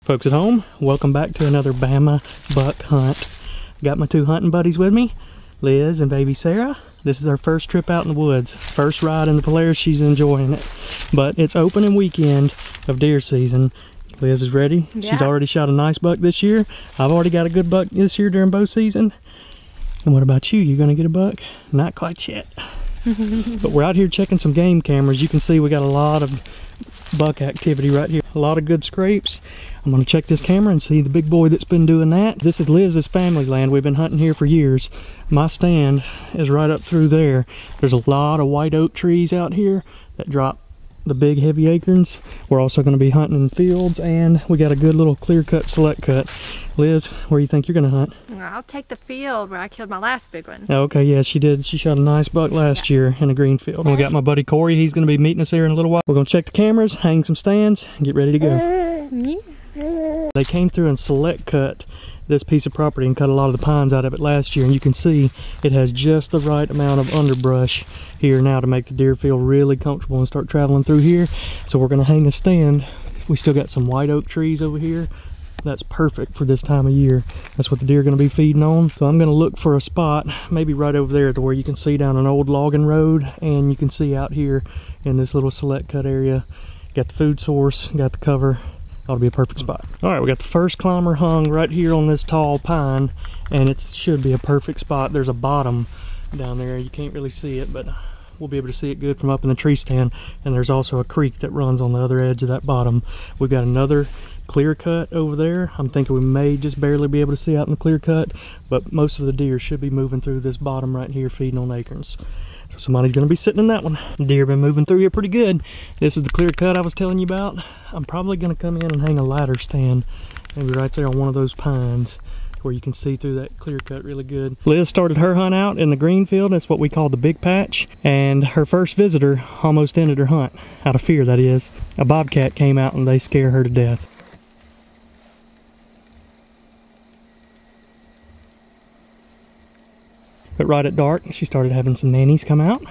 Folks at home, welcome back to another Bama buck hunt. Got my two hunting buddies with me, Liz and baby Sarah. This is our first trip out in the woods. First ride in the Polaris, she's enjoying it. But it's opening weekend of deer season. Liz is ready. Yeah. She's already shot a nice buck this year. I've already got a good buck this year during bow season. And what about you? You gonna get a buck? Not quite yet. But we're out here checking some game cameras. You can see we got a lot of buck activity right here. A lot of good scrapes. I'm gonna check this camera and see the big boy that's been doing that. This is Liz's family land. We've been hunting here for years. My stand is right up through there. There's a lot of white oak trees out here that drop the big heavy acorns. We're also gonna be hunting in fields, and we got a good little clear cut select cut. Liz, where do you think you're gonna hunt? I'll take the field where I killed my last big one. Okay, yeah, she did. She shot a nice buck last year in a green field. We got my buddy Corey. He's gonna be meeting us here in a little while. We're gonna check the cameras, hang some stands, and get ready to go. They came through and select cut this piece of property and cut a lot of the pines out of it last year, and you can see it has just the right amount of underbrush here now to make the deer feel really comfortable and start traveling through here. So we're gonna hang a stand. We still got some white oak trees over here. That's perfect for this time of year. That's what the deer are gonna be feeding on. So I'm gonna look for a spot, maybe right over there to where you can see down an old logging road, and you can see out here in this little select cut area. Got the food source, got the cover. Ought to be a perfect spot. All right, we got the first climber hung right here on this tall pine, and it should be a perfect spot. There's a bottom down there. You can't really see it, but we'll be able to see it good from up in the tree stand. And there's also a creek that runs on the other edge of that bottom. We've got another clear cut over there. I'm thinking we may just barely be able to see out in the clear cut, but most of the deer should be moving through this bottom right here feeding on acorns. So somebody's gonna be sitting in that one. Deer been moving through here pretty good. This is the clear cut I was telling you about. I'm probably gonna come in and hang a ladder stand, maybe right there on one of those pines where you can see through that clear cut really good. Liz started her hunt out in the green field. That's what we call the big patch. And her first visitor almost ended her hunt, out of fear that is. A bobcat came out and they scare her to death. But right at dark, she started having some nannies come out.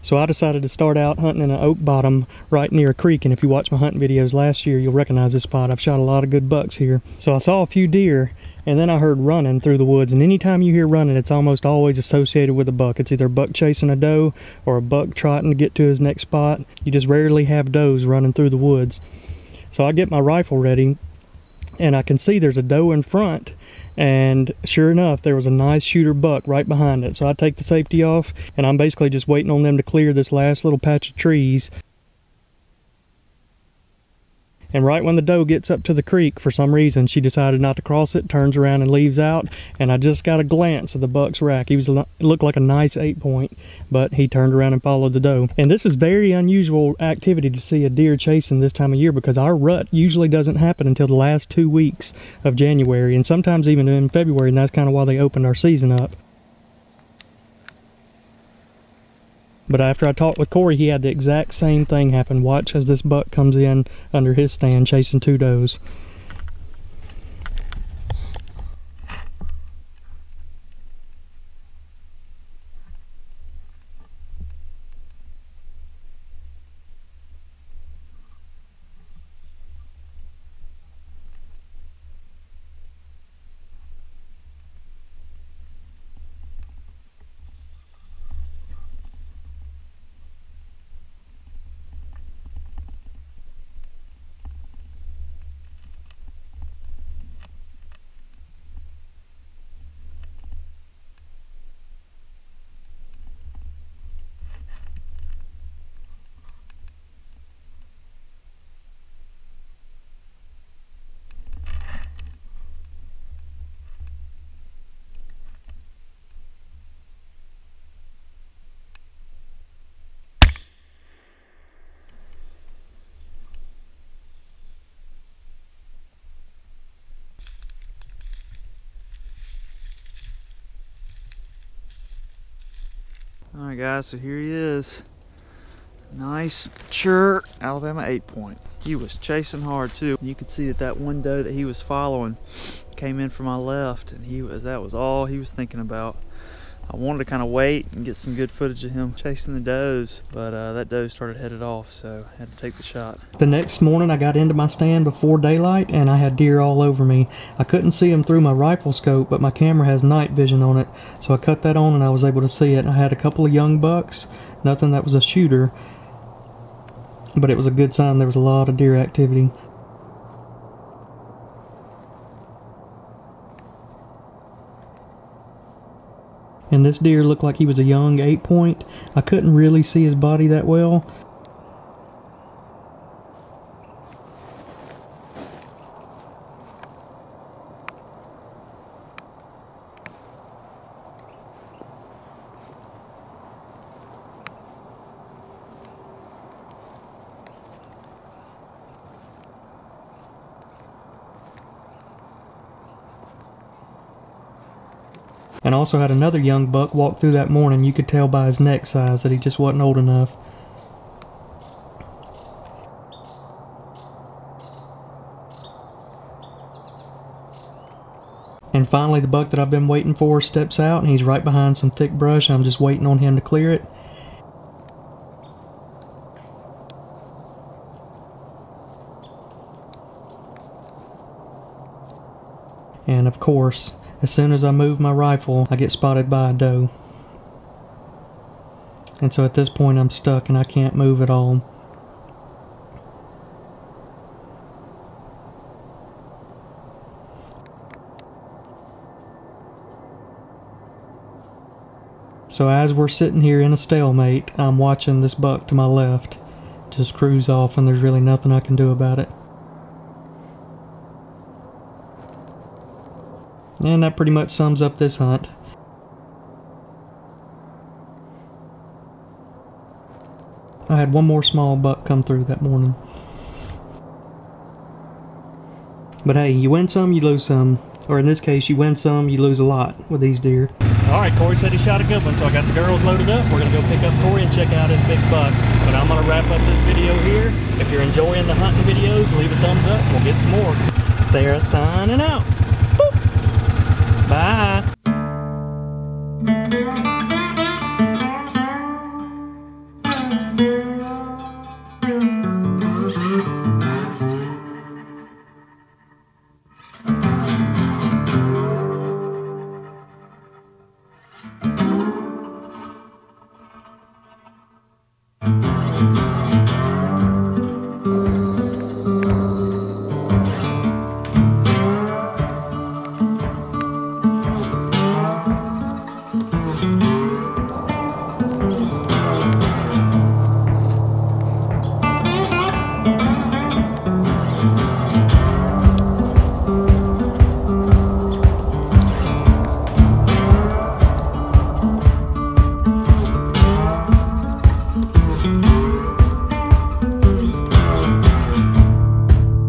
So I decided to start out hunting in an oak bottom right near a creek, and if you watch my hunting videos last year, you'll recognize this spot. I've shot a lot of good bucks here. So I saw a few deer, and then I heard running through the woods, and anytime you hear running, it's almost always associated with a buck. It's either a buck chasing a doe or a buck trotting to get to his next spot. You just rarely have does running through the woods. So I get my rifle ready, and I can see there's a doe in front, and sure enough, there was a nice shooter buck right behind it. So I take the safety off, and I'm basically just waiting on them to clear this last little patch of trees. And right when the doe gets up to the creek, for some reason, she decided not to cross it, turns around and leaves out. And I just got a glance of the buck's rack. He looked like a nice 8-point, but he turned around and followed the doe. And this is very unusual activity to see a deer chasing this time of year, because our rut usually doesn't happen until the last 2 weeks of January, and sometimes even in February, and that's kind of why they opened our season up. But after I talked with Corey, he had the exact same thing happen. Watch as this buck comes in under his stand chasing 2 does. Alright guys, so here he is. Nice, mature Alabama 8-point. He was chasing hard too. You could see that that one doe that he was following came in from my left, and that was all he was thinking about. I wanted to kind of wait and get some good footage of him chasing the does, but that doe started headed off, so I had to take the shot. The next morning I got into my stand before daylight, and I had deer all over me. I couldn't see them through my rifle scope, but my camera has night vision on it, so I cut that on and I was able to see it. I had a couple of young bucks, nothing that was a shooter, but it was a good sign there was a lot of deer activity. And this deer looked like he was a young 8-point. I couldn't really see his body that well. And also had another young buck walk through that morning. You could tell by his neck size that he just wasn't old enough. And finally the buck that I've been waiting for steps out, and he's right behind some thick brush. I'm just waiting on him to clear it. And of course, as soon as I move my rifle, I get spotted by a doe. And so at this point I'm stuck and I can't move at all. So as we're sitting here in a stalemate, I'm watching this buck to my left just cruise off, and there's really nothing I can do about it. And that pretty much sums up this hunt. I had one more small buck come through that morning. But hey, you win some, you lose some. Or in this case, you win some, you lose a lot with these deer. Alright, Corey said he shot a good one, so I got the girls loaded up. We're going to go pick up Corey and check out his big buck. But I'm going to wrap up this video here. If you're enjoying the hunting videos, leave a thumbs up. We'll get some more. Sarah signing out. Bye.